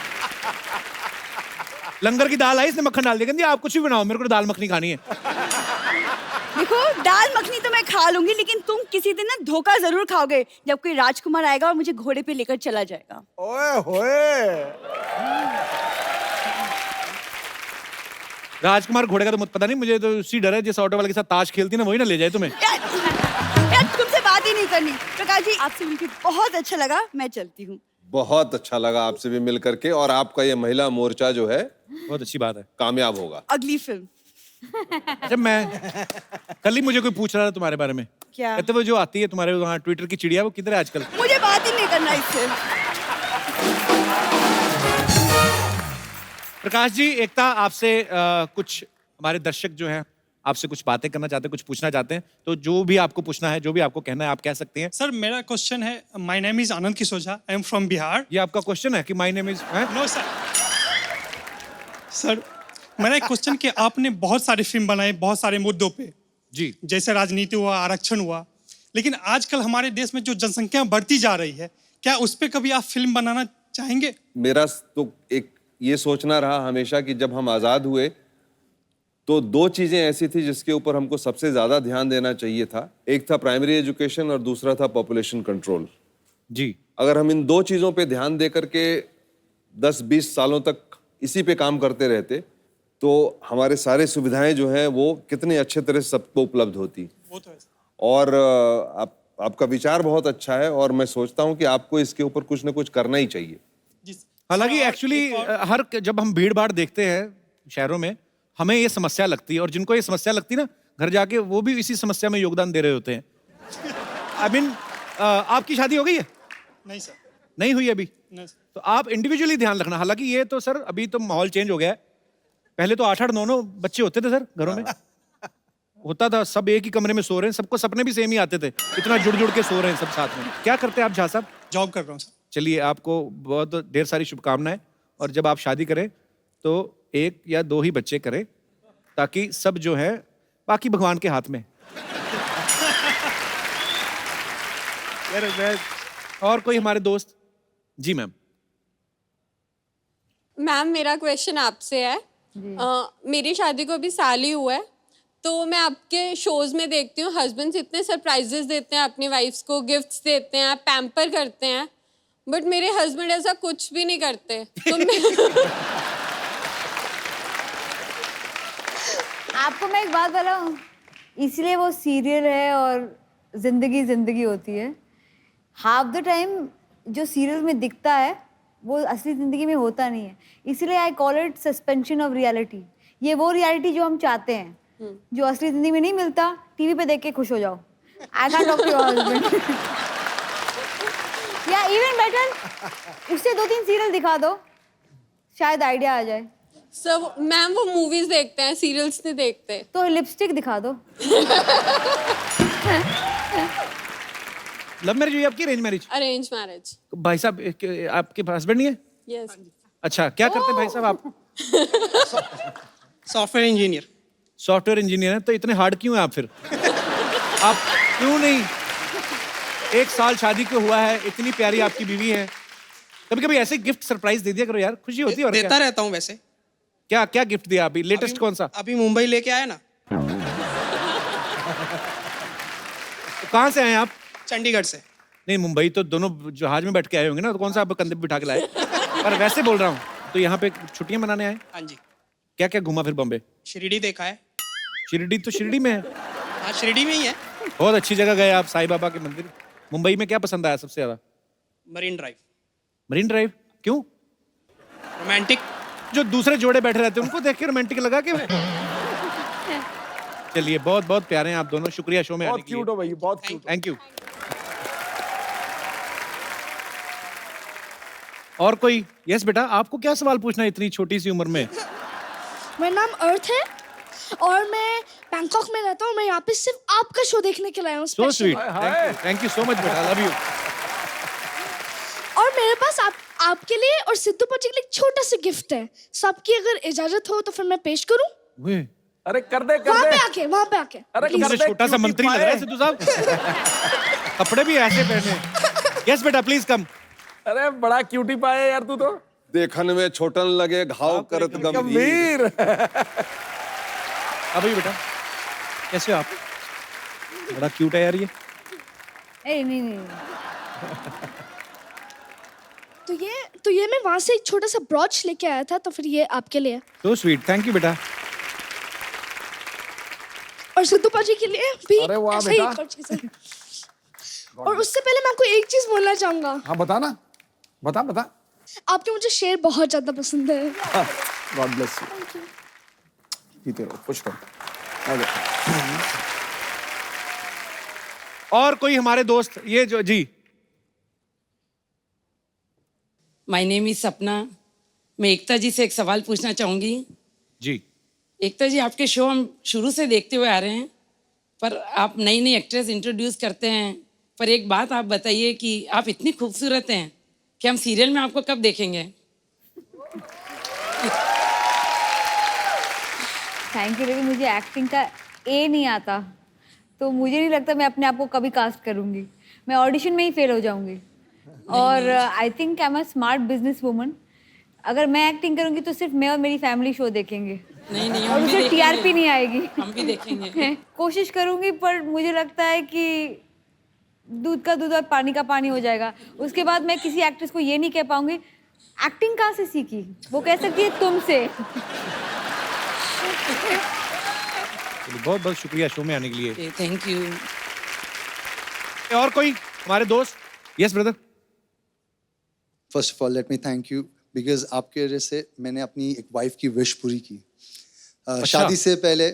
लंगर की दाल आई, इसने मक्खन डाल दिया, कहती आप कुछ भी बनाओ, मेरे को दाल मखनी खानी है। देखो, दाल मखनी तो मैं खा लूंगी, लेकिन तुम किसी दिन ना धोखा जरूर खाओगे जब कोई राजकुमार आएगा और मुझे घोड़े पे लेकर चला जाएगा। ओए होए। राजकुमार घोड़े का तो मुझे पता नहीं, मुझे तो उसी डर है जिस ऑटो वाले के साथ ताश खेलती ना, वही ना ले जाए तुम्हें। यार तुमसे बात ही नहीं करनी। प्रकाश जी, आपसे मिलकर बहुत अच्छा लगा, मैं चलती हूँ। बहुत अच्छा लगा आपसे भी मिल करके, और आपका ये महिला मोर्चा जो है बहुत अच्छी बात है। कामयाब होगा। अगली फिल्म जब मैं कल ही मुझे कोई पूछ रहा था तुम्हारे बारे में, क्या? कहते वो जो आती है तुम्हारे वहाँ ट्विटर की चिड़िया, वो किधर है आजकल? मुझे बात ही नहीं करना इससे। प्रकाश जी, एकता आपसे कुछ हमारे दर्शक जो हैं आपसे कुछ बातें करना चाहते हैं, कुछ पूछना चाहते हैं, तो जो भी आपको पूछना है, जो भी आपको कहना है, आप कह सकते हैं। सर, मेरा क्वेश्चन है, my name is Anand Kisoja, I am from Bihar. ये आपका क्वेश्चन है कि my name is? No sir. Sir, मेरा एक क्वेश्चन कि आपने बहुत सारी फिल्म बनाए बहुत सारे मुद्दों पे, जी, जैसे राजनीति हुआ, आरक्षण हुआ, लेकिन आजकल हमारे देश में जो जनसंख्या बढ़ती जा रही है, क्या उस पर कभी आप फिल्म बनाना चाहेंगे? मेरा तो एक ये सोचना रहा हमेशा कि जब हम आज़ाद हुए तो 2 चीज़ें ऐसी थी जिसके ऊपर हमको सबसे ज़्यादा ध्यान देना चाहिए था। एक था प्राइमरी एजुकेशन और दूसरा था पॉपुलेशन कंट्रोल। जी, अगर हम इन 2 चीज़ों पे ध्यान दे करके 10-20 सालों तक इसी पे काम करते रहते तो हमारे सारे सुविधाएं जो हैं वो कितने अच्छे तरह से सबको उपलब्ध होती। वो तो है सर। और आपका विचार बहुत अच्छा है और मैं सोचता हूँ कि आपको इसके ऊपर कुछ ना कुछ करना ही चाहिए। जी। हालांकि और एक्चुअली एक और- हर जब हम भीड़ भाड़ देखते हैं शहरों में, हमें ये समस्या लगती है, और जिनको ये समस्या लगती है ना, घर जाके वो भी इसी समस्या में योगदान दे रहे होते हैं। आई मीन, आपकी शादी हो गई है? नहीं सर, नहीं हुई अभी? नहीं सर। तो आप इंडिविजुअली ध्यान रखना। हालांकि ये तो सर अभी तो माहौल चेंज हो गया है। पहले तो 8-8, 9-9 बच्चे होते थे सर घरों में। होता था, सब एक ही कमरे में सो रहे हैं, सबको सपने भी सेम ही आते थे, इतना जुड़ जुड़ के सो रहे हैं सब साथ में। क्या करते हैं आप झा साहब? जॉब कर रहा हूँ सर। चलिए, आपको बहुत ढेर सारी शुभकामनाएं, और जब आप शादी करें तो 1 या 2 ही बच्चे करें, ताकि सब जो है बाकी भगवान के हाथ में। और कोई हमारे दोस्त? जी मैम। मैम, मेरा क्वेश्चन आपसे है। मेरी शादी को अभी साल ही हुआ है, तो मैं आपके शोज में देखती हूँ हस्बैंड्स इतने सरप्राइजेस देते हैं अपनी वाइफ्स को, गिफ्ट्स देते हैं, पैम्पर करते हैं, बट मेरे हस्बैंड ऐसा कुछ भी नहीं करते। तो आपको मैं एक बात बताऊं, इसलिए वो सीरियल है और जिंदगी जिंदगी होती है। हाफ द टाइम जो सीरियल में दिखता है वो असली जिंदगी में होता नहीं है, इसलिए I call it suspension of reality. ये वो रियलिटी जो हम चाहते हैं, जो असली जिंदगी में नहीं मिलता, टीवी पे देख के खुश हो जाओ। I can talk to your husband, या इवन बेटर उससे 2-3 सीरियल दिखा दो, शायद आइडिया आ जाए। सब मैम वो मूवीज देखते हैं, सीरियल्स नहीं देखते। तो लिपस्टिक दिखा दो। लव मैरिज हुई आपकी, अरेंज मैरिज? Arrange marriage. भाई साहब आपके हस्बैंड नहीं है? यस। अच्छा, क्या करते हैं भाई साहब आप? Software engineer. सॉफ्टवेयर इंजीनियर है, तो इतने हार्ड क्यों हैं आप फिर? आप क्यों नहीं, 1 साल शादी को हुआ है, इतनी प्यारी आपकी बीवी है, कभी कभी ऐसे गिफ्ट सरप्राइज दे दिया करो यार, खुशी होती है। और देता क्या रहता हूँ वैसे। क्या क्या गिफ्ट दिया अभी लेटेस्ट? कौन सा? अभी मुंबई लेके आया ना। कहाँ से आए आप? चंडीगढ़ से। नहीं, मुंबई तो दोनों जहाज में बैठ के आए होंगे ना, तो कौन सा आप कंधे पे बिठा के लाए? पर वैसे बोल रहा हूँ, तो यहाँ पे छुट्टियां मनाने आए? हाँ जी। क्या क्या घूमा फिर बॉम्बे? शिरडी देखा है। शिरडी तो शिरडी में है। हाँ, शिरडी में ही है। बहुत अच्छी जगह गए आप, साईं बाबा के मंदिर। मुंबई में क्या पसंद आया सबसे ज्यादा? Marine drive. मरीन ड्राइव क्यों? रोमांटिक। जो दूसरे जोड़े बैठे रहते हैं उनको देख के रोमांटिक लगा के? चलिए, बहुत बहुत प्यारे हैं आप दोनों, शुक्रिया शो में आने बहुत के लिए। क्यूट हो भाई, बहुत क्यूट। Thank you. और कोई? यस बेटा, आपको क्या सवाल पूछना है इतनी छोटी सी उम्र में? मेरा नाम अर्थ है और मैं बैंकॉक में रहता हूँ। मैं यहाँ पे सिर्फ आपका शो देखने के लिए आया हूँ। सो special। Sweet, thank you so much बेटा, लव यू। और मेरे पास आपके लिए और सिद्धू पाजी के लिए एक छोटा सा गिफ्ट है। सबकी अगर इजाजत हो तो फिर मैं पेश करूँ? अरे कर दे वहाँ पे आके, वहाँ पे आके। अरे तो मुझे कर दे, छोटा सा क्यूटी मंत्री लग रहा है पाए। सिद्धू साहब। कपड़े भी ऐसे पहने। यस बेटा, प्लीज कम। अरे बड़ा क्यूटी पाए यार तू तो। देखने में छोटन लगे, घाव करत गंभीर। गंभीर। अभी बेटा, कैसे हो आप? बड़ा क्यूट है यार ये। नहीं। तो ये मैं वहाँ से एक छोटा सा ब्रॉच लेके आया था, तो फिर ये आपके लिए। सो स्वीट, थैंक यू बेटा। और सिद्धू पाजी के लिए भी अरे वाह ऐसा ही बेटा। एक और चीज़ है। और उससे पहले मैं आपको एक चीज बोलना चाहूंगा। हाँ बता ना, बता। आपके मुझे शेर बहुत ज्यादा पसंद है। God bless you. जीते रहो, खुश रहो। आ जाओ। और कोई हमारे दोस्त? ये जो जी। माय नेम इज सपना। मैं एकता जी से एक सवाल पूछना चाहूंगी। जी। एकता जी, आपके शो हम शुरू से देखते हुए आ रहे हैं, पर आप नई नई एक्ट्रेस इंट्रोड्यूस करते हैं। पर एक बात आप बताइए कि आप इतनी खूबसूरत हैं कि हम सीरियल में आपको कब देखेंगे? थैंक यू, लेकिन मुझे एक्टिंग का ए नहीं आता, तो मुझे नहीं लगता मैं अपने आप को कभी कास्ट करूँगी। मैं ऑडिशन में ही फेल हो जाऊँगी। और I think I am a smart business woman. अगर मैं एक्टिंग करूँगी तो सिर्फ मैं और मेरी फैमिली शो देखेंगे। नहीं और हम भी उसे देखेंगे। टीआरपी नहीं आएगी। हम भी देखेंगे। कोशिश करूँगी, पर मुझे लगता है कि दूध का दूध और पानी का पानी हो जाएगा। उसके बाद मैं किसी एक्ट्रेस को ये नहीं कह पाऊंगी एक्टिंग कहाँ से सीखी, वो कह सकती है तुमसे। बहुत बहुत शुक्रिया शो में आने के लिए। Thank you. और कोई हमारे दोस्त? Yes brother. First of all let me thank you, because आपके वजह से मैंने अपनी एक वाइफ की विश पूरी की। शादी से पहले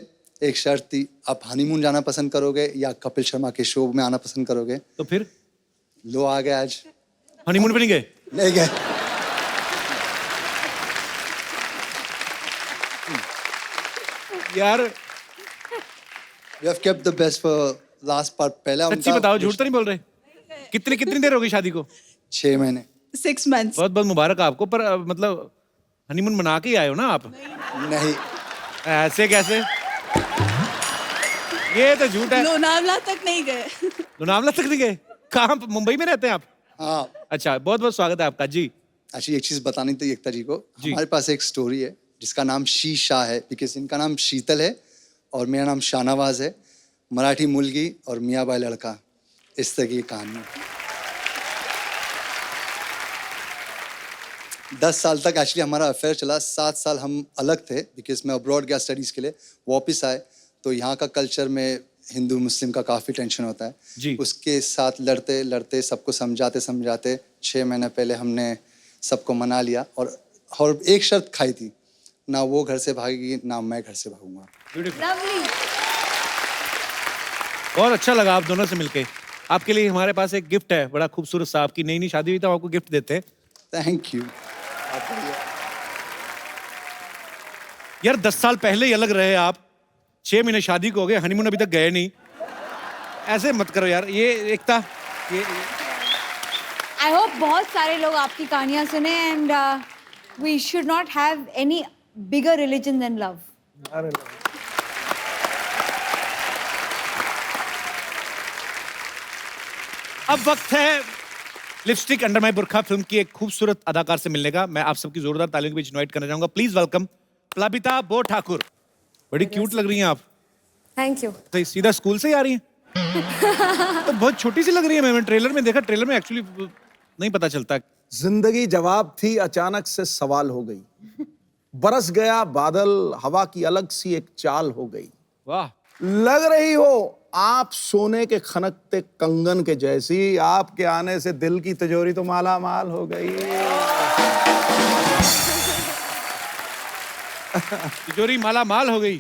एक शर्त थी, आप हनीमून जाना पसंद करोगे या कपिल शर्मा के शो में आना पसंद करोगे? तो फिर लो आ गए आज। हनीमून पे नहीं गए? नहीं गए। यार we have kept the best for last part. पहला सच्ची बताओ, झूठ तो नहीं बोल रहे? कितनी देर होगी शादी को? 6 महीने। 6 months। बहुत बहुत मुबारक आपको। पर मतलब हनीमून मना के ही आए हो ना आप? नहीं। ऐसे कैसे? ये तो झूठ है। लोनावला तक नहीं गए। लोनावला तक नहीं गए? कहाँ, मुंबई में रहते हैं आप? हाँ। अच्छा, बहुत बहुत स्वागत है आपका जी। actually एक चीज बतानी थी एकता जी को। हमारे पास एक स्टोरी है जिसका नाम शीशा है, बिकॉज इनका नाम शीतल है और मेरा नाम शाहनवाज है। मराठी मुलगी और मियाँबाई लड़का, इस तरह की कहानी है। 10 साल तक एक्चुअली हमारा अफेयर चला। 7 साल हम अलग थे बिकॉज मैं अब्रॉड गया स्टडीज़ के लिए। वापस आए तो यहाँ का कल्चर में हिंदू मुस्लिम का काफ़ी टेंशन होता है जी। उसके साथ लड़ते लड़ते सबको समझाते 6 महीने पहले हमने सबको मना लिया। और एक शर्त खाई थी, ना वो घर से भागेगी ना मैं घर से भागूंगा। लवली। बहुत अच्छा लगा आप दोनों से मिलके। आपके लिए हमारे पास एक गिफ्ट है, बड़ा खूबसूरत सा। आपकी नई नई शादी हुई तो आपको गिफ्ट देते हैं। Thank you. यार 10 साल पहले ही अलग रहे आप, 6 महीने शादी को हो गए, हनीमून अभी तक गए नहीं। ऐसे मत करो यार। ये एकता, ये आई होप बहुत सारे लोग आपकी कहानियां सुने and we should not have any bigger religion than love. अब वक्त है lipstick under my burkha film की एक खूबसूरत अदाकार से मिलने का। मैं आप सबकी जोरदार तालियों के बीच इनवाइट करना चाहूंगा। प्लीज वेलकम प्लाबिता बो ठाकुर। बड़ी क्यूट लग रही हैं आप। Thank you. तो सीधा स्कूल से ही आ रही हैं? तो बहुत छोटी सी लग रही है। मैंने ट्रेलर में देखा, ट्रेलर में एक्चुअली नहीं पता चलता। जिंदगी जवाब थी, अचानक से सवाल हो गई। बरस गया बादल, हवा की अलग सी एक चाल हो गई। वाह। लग रही हो आप सोने के खनकते कंगन के जैसी, आपके आने से दिल की तिजोरी तो माला माल हो गई। तिजोरी माला माल हो गई।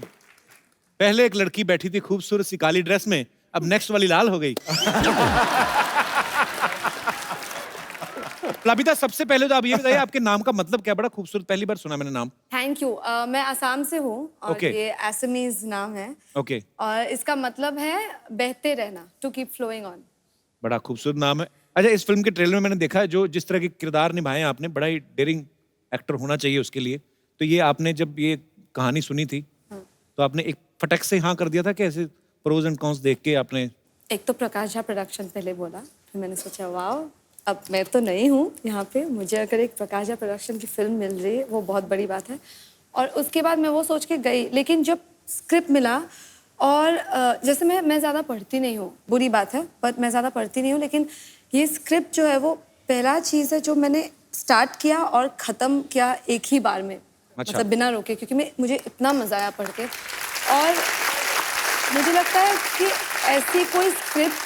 पहले एक लड़की बैठी थी खूबसूरत सी काली ड्रेस में, अब नेक्स्ट वाली लाल हो गई। प्लाबिता, सबसे पहले तो आप ये बताइए आपके नाम का मतलब क्या? बड़ा खूबसूरत, पहली बार सुना मैंने नाम। Thank you. मैं असम से हूँ और Okay. ये असमीज नाम है ओके। और इसका मतलब है बहते रहना, टू कीप फ्लोइंग ऑन। बड़ा खूबसूरत नाम है। अच्छा, इस फिल्म के ट्रेलर में मैंने देखा है जो जिस तरह के किरदार निभाए आपने, बड़ा ही डेयरिंग एक्टर होना चाहिए उसके लिए। तो ये आपने जब ये कहानी सुनी थी तो आपने एक फटक से हाँ कर दिया था कि ऐसे प्रोज एंड कॉन्स देख के आपने? एक तो प्रकाश झा प्रोडक्शन पहले बोला, फिर मैंने सोचा वाह, अब मैं तो नहीं हूँ यहाँ पे, मुझे अगर एक प्रकाश झा प्रोडक्शन की फिल्म मिल रही है वो बहुत बड़ी बात है। और उसके बाद मैं वो सोच के गई, लेकिन जब स्क्रिप्ट मिला और जैसे मैं ज़्यादा पढ़ती नहीं हूँ, बुरी बात है, बट मैं ज़्यादा पढ़ती नहीं हूँ, लेकिन ये स्क्रिप्ट जो है वो पहला चीज़ है जो मैंने स्टार्ट किया और ख़त्म किया एक ही बार में। अच्छा। मतलब बिना रोके, क्योंकि मुझे इतना मज़ा आया पढ़ के। और मुझे लगता है कि ऐसी कोई स्क्रिप्ट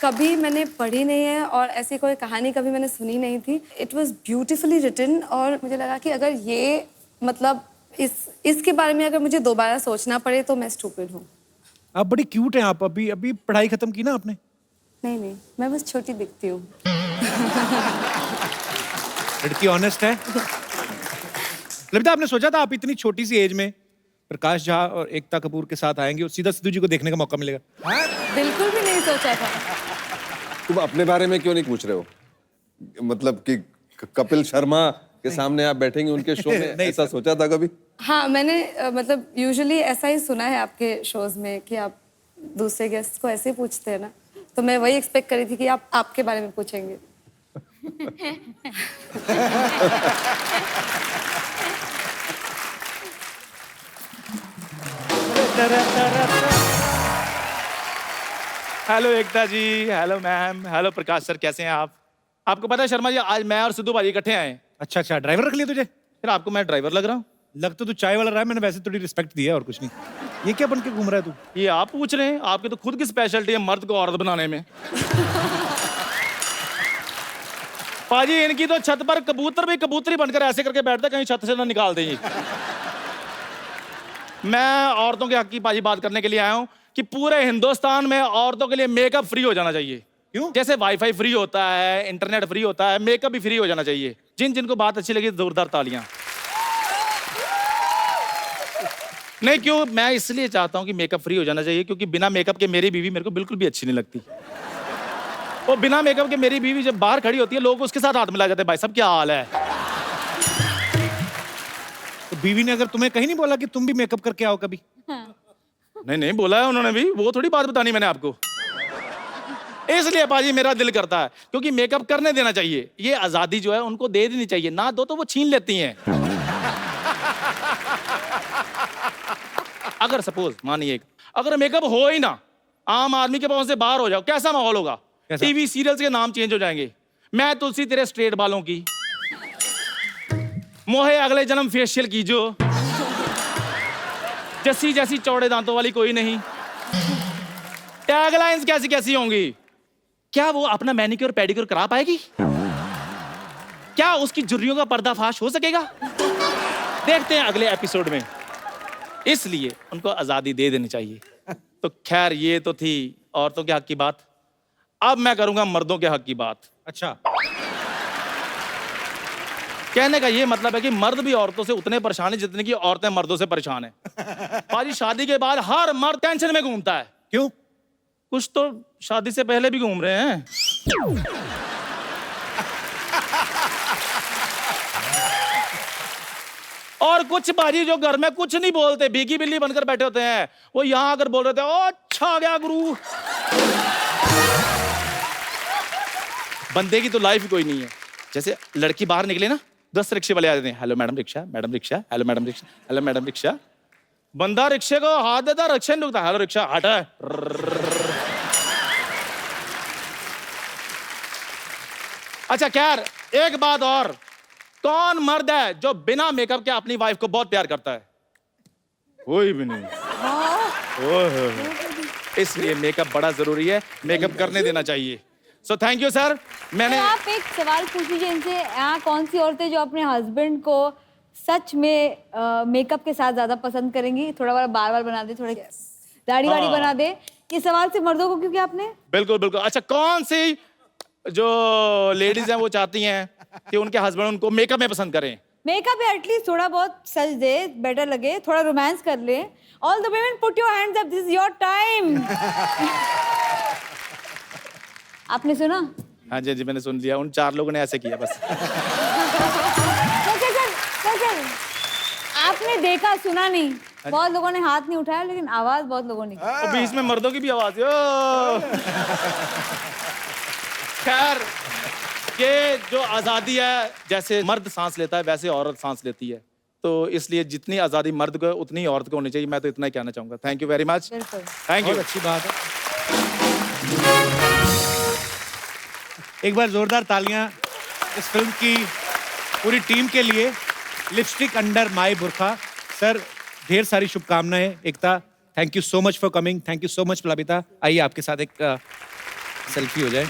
कभी मैंने पढ़ी नहीं है और ऐसी कोई कहानी कभी मैंने सुनी नहीं थी। इट वॉज ब्यूटिफुली रिटन और मुझे लगा कि अगर ये मतलब इसके बारे में अगर मुझे दोबारा सोचना पड़े तो मैं स्टूपिड हूँ। आप बड़ी क्यूट हैं। आप अभी अभी पढ़ाई खत्म की ना आपने? नहीं, मैं बस छोटी दिखती हूँ। लड़की ऑनेस्ट है। ललिता, आपने सोचा था आप इतनी छोटी सी एज में प्रकाश झा और एकता कपूर के साथ आएंगे और सीधा सिद्धू जी को देखने का मौका मिलेगा? बिल्कुल भी नहीं सोचा था। तुम अपने बारे में क्यों नहीं पूछ रहे हो? मतलब कि कपिल शर्मा के सामने आप बैठेंगे उनके शो में, ऐसा सोचा था कभी? हाँ, मैंने मतलब यूजुअली ऐसा ही सुना है आपके शोज में कि आप दूसरे गेस्ट को ऐसे ही पूछते हैं ना, तो मैं वही एक्सपेक्ट करी थी कि आप आपके बारे में पूछेंगे। हेलो एकता जी, हेलो मैम, हेलो प्रकाश सर, कैसे हैं आप? आपको पता है शर्मा जी, आज मैं और सिद्धू भाजी इकट्ठे आए हैं। अच्छा, ड्राइवर रख लिया तुझे? फिर आपको मैं ड्राइवर लग रहा हूँ? लग तो तू चाय वाला रहा है, मैंने वैसे थोड़ी रिस्पेक्ट दी है और कुछ नहीं। ये क्या बन के घूम रहा है तू? ये आप पूछ रहे हैं? आपकी तो खुद की स्पेशलिटी है मर्द को औरत बनाने में। पाजी, इनकी तो छत पर कबूतर भी कबूतरी बनकर ऐसे करके बैठते, कहीं छत से ना निकाल दें। मैं औरतों के हक की पाजी बात करने के लिए आया हूँ कि पूरे हिंदुस्तान में औरतों के लिए मेकअप फ्री हो जाना चाहिए। क्यों? जैसे वाईफाई फ्री होता है, इंटरनेट फ्री होता है, मेकअप भी फ्री हो जाना चाहिए। जिनको बात अच्छी लगी जोरदार तालियां। नहीं, क्यों? मैं इसलिए चाहता हूं कि मेकअप फ्री हो जाना चाहिए क्योंकि बिना मेकअप के मेरी बीवी मेरे को बिल्कुल भी अच्छी नहीं लगती। और बिना मेकअप के मेरी बीवी जब बाहर खड़ी होती है, लोग उसके साथ हाथ मिला जाते हैं, भाई साहब क्या हाल है? तो बीवी ने अगर तुम्हें कहीं नहीं बोला कि तुम भी मेकअप करके आओ कभी? नहीं बोला है उन्होंने भी, वो थोड़ी बात बतानी मैंने आपको। इसलिए पाजी मेरा दिल करता है क्योंकि मेकअप करने देना चाहिए। ये आजादी जो है उनको दे देनी चाहिए, ना दो तो वो छीन लेती हैं। अगर सपोज मानिए अगर मेकअप हो ही ना, आम आदमी के पास से बाहर हो जाओ, कैसा माहौल होगा? टीवी सीरियल्स के नाम चेंज हो जाएंगे। मैं तुलसी तेरे स्ट्रेट बालों की, मोहे अगले जन्म फेशियल की, जो जस्सी जैसी चौड़े दांतों वाली कोई नहीं। टैगलाइंस कैसी कैसी होंगी? क्या वो अपना मैनिक्योर पेडिक्योर करा पाएगी? क्या उसकी झुर्रियों का पर्दाफाश हो सकेगा? देखते हैं अगले एपिसोड में। इसलिए उनको आजादी दे देनी चाहिए। तो खैर, ये तो थी औरतों के हक की बात। अब मैं करूंगा मर्दों के हक की बात। अच्छा। कहने का ये मतलब है कि मर्द भी औरतों से उतने परेशान है जितने की औरतें मर्दों से परेशान है। पाजी, शादी के बाद हर मर्द टेंशन में घूमता है। क्यों? कुछ तो शादी से पहले भी घूम रहे हैं। और कुछ बाजी जो घर में कुछ नहीं बोलते, भीगी बिल्ली बनकर बैठे होते हैं, वो यहां आकर बोल रहे थे, ओ अच्छा गया गुरु। बंदे की तो लाइफ कोई नहीं है। जैसे लड़की बाहर निकले ना, 10 रिक्शे वाले आ जाते हैं, hello madam rickshaw, madam rickshaw, hello madam rickshaw, hello madam rickshaw. बंदा रिक्शे को हाथ देता, रिक्शा नहीं रुकता, हेलो रिक्शा, हटा। अच्छा खैर, एक बात और, कौन मर्द है जो बिना मेकअप के अपनी वाइफ को बहुत प्यार करता है? कोई भी नहीं। ओह, इसलिए मेकअप बड़ा जरूरी है, मेकअप करने देना चाहिए। सो थैंक यू सर। मैंने तो आप एक सवाल पूछ लीजिए इनसे, यहाँ कौन सी औरतें जो अपने हस्बैंड को सच में मेकअप के साथ ज्यादा पसंद करेंगी? थोड़ा बार बार बना दे, थोड़ा दाढ़ी वाड़ी हाँ। बना दे। ये सवाल सिर्फ मर्दों को क्यों किया आपने? बिल्कुल बिल्कुल। अच्छा, कौन सी जो लेडीज हैं वो चाहती हैं कि उनके हस्बैंड उनको मेकअप में पसंद करें? मेकअप है, एटलीस्ट थोड़ा बहुत सज दे, बेटर लगे, थोड़ा रोमांस कर ले। All the women put your hands up, this is your time. आपने सुना? हाँ जी जी, मैंने सुन लिया। उन 4 लोगों ने ऐसे किया बस। सर, आपने देखा, सुना नहीं? बहुत लोगों ने हाथ नहीं उठाया, लेकिन आवाज बहुत लोगों ने की। और बीच में मर्दों की भी आवाज है। खैर, ये जो आजादी है, जैसे मर्द सांस लेता है वैसे औरत सांस लेती है, तो इसलिए जितनी आजादी मर्द को है उतनी ही औरत को होनी चाहिए। मैं तो इतना ही कहना चाहूंगा। Thank you very much. Thank you. बहुत अच्छी बात है। एक बार जोरदार तालियां इस फिल्म की पूरी टीम के लिए। लिपस्टिक अंडर माई बुरखा। सर, ढेर सारी शुभकामनाएं। Ekta, thank you so much for coming. Thank you so much Plabita. आइए आपके साथ एक सेल्फी हो जाए।